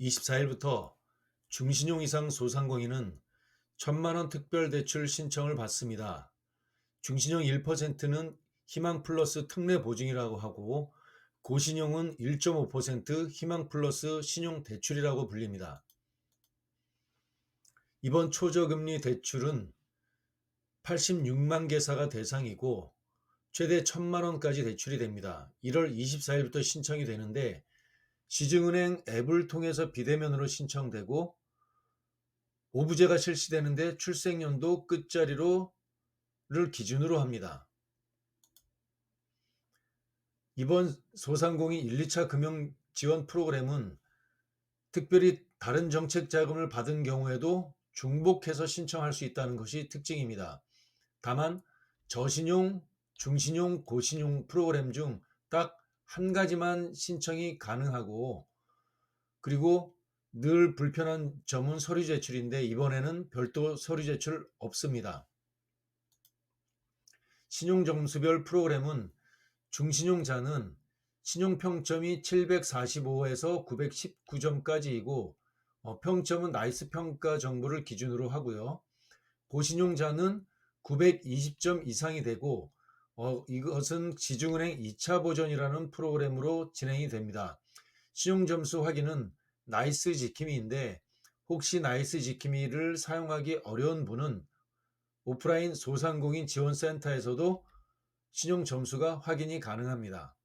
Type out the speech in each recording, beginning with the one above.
24일부터 중신용 이상 소상공인은 1,000만 원 특별대출 신청을 받습니다. 중신용 1%는 희망 플러스 특례 보증이라고 하고 고신용은 1.5% 희망 플러스 신용 대출이라고 불립니다. 이번 초저금리 대출은 86만 개사가 대상이고 최대 1,000만 원까지 대출이 됩니다. 1월 24일부터 신청이 되는데 시중은행 앱을 통해서 비대면으로 신청되고 오부제가 실시되는데 출생연도 끝자리를 기준으로 합니다. 이번 소상공인 1, 2차 금융 지원 프로그램은 특별히 다른 정책 자금을 받은 경우에도 중복해서 신청할 수 있다는 것이 특징입니다. 다만 저신용, 중신용, 고신용 프로그램 중 딱 한 가지만 신청이 가능하고, 그리고 늘 불편한 점은 서류 제출인데 이번에는 별도 서류 제출 없습니다. 신용점수별 프로그램은 중신용자는 신용평점이 745에서 919점까지이고 평점은 나이스 평가 정보를 기준으로 하고요. 고신용자는 920점 이상이 되고 이것은 시중은행 2차 보전이라는 프로그램으로 진행이 됩니다. 신용점수 확인은 나이스 지킴이인데 혹시 나이스 지킴이를 사용하기 어려운 분은 오프라인 소상공인 지원센터에서도 신용점수가 확인이 가능합니다.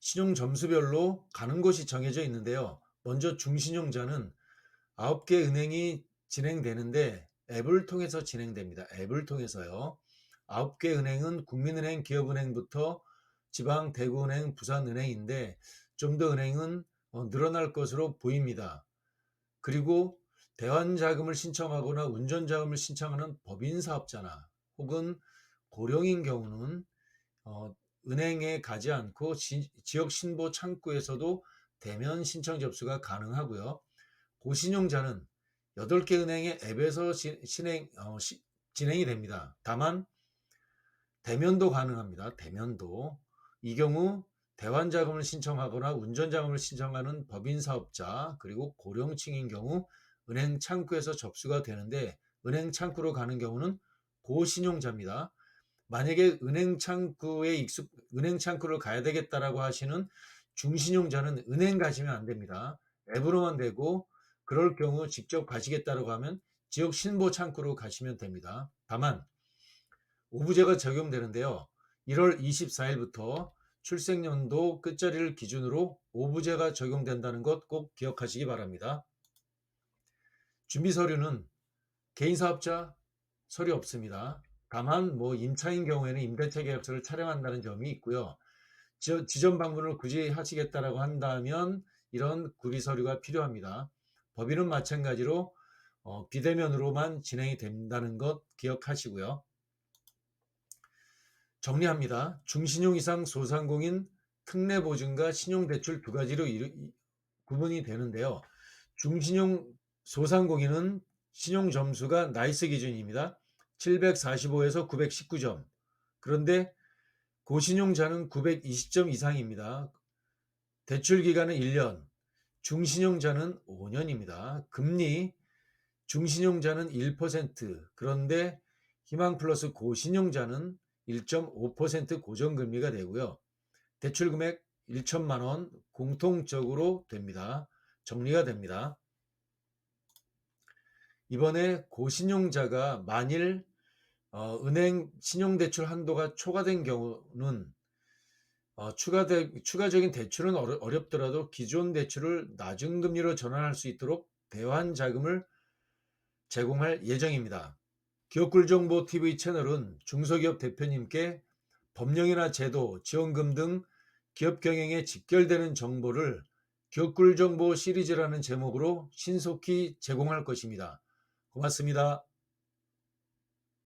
신용점수별로 가는 곳이 정해져 있는데요. 먼저 중신용자는 9개 은행이 진행되는데 앱을 통해서 진행됩니다. 앱을 통해서요. 9개 은행은 국민은행, 기업은행부터 지방 대구은행, 부산은행인데 좀 더 은행은 늘어날 것으로 보입니다. 그리고 대환자금을 신청하거나 운전자금을 신청하는 법인사업자나 혹은 고령인 경우는 은행에 가지 않고 지역 신보 창구에서도 대면 신청 접수가 가능하고요. 고신용자는 8개 은행의 앱에서 진행이 됩니다. 다만 대면도 가능합니다. 대면도. 이 경우 대환자금을 신청하거나 운전자금을 신청하는 법인사업자 그리고 고령층인 경우 은행 창구에서 접수가 되는데 은행 창구로 가는 경우는 고신용자입니다. 만약에 은행 창구를 가야 되겠다라고 하시는 중신용자는 은행 가시면 안 됩니다. 앱으로만 되고 그럴 경우 직접 가시겠다라고 하면 지역 신보 창구로 가시면 됩니다. 다만 오부제가 적용되는데요. 1월 24일부터 출생연도 끝자리를 기준으로 오부제가 적용된다는 것 꼭 기억하시기 바랍니다. 준비 서류는 개인사업자 서류 없습니다. 다만 임차인 경우에는 임대차 계약서를 촬영한다는 점이 있고요. 지점 방문을 굳이 하시겠다라고 한다면 이런 구비 서류가 필요합니다. 법인은 마찬가지로 비대면으로만 진행이 된다는 것 기억하시고요. 정리합니다. 중신용 이상 소상공인 특례보증과 신용대출 두 가지로 구분이 되는데요. 중신용 소상공인은 신용점수가 나이스 기준입니다. 745에서 919점. 그런데 고신용자는 920점 이상입니다. 대출 기간은 1년, 중신용자는 5년입니다. 금리, 중신용자는 1%, 그런데 희망 플러스 고신용자는 1.5% 고정금리가 되고요. 대출 금액 1천만 원 공통적으로 됩니다. 정리가 됩니다. 이번에 고신용자가 만일 은행 신용대출 한도가 초과된 경우는 추가적인 대출은 어렵더라도 기존 대출을 낮은 금리로 전환할 수 있도록 대환자금을 제공할 예정입니다. 기업꿀정보TV 채널은 중소기업 대표님께 법령이나 제도, 지원금 등 기업 경영에 직결되는 정보를 기업꿀정보 시리즈라는 제목으로 신속히 제공할 것입니다. 고맙습니다.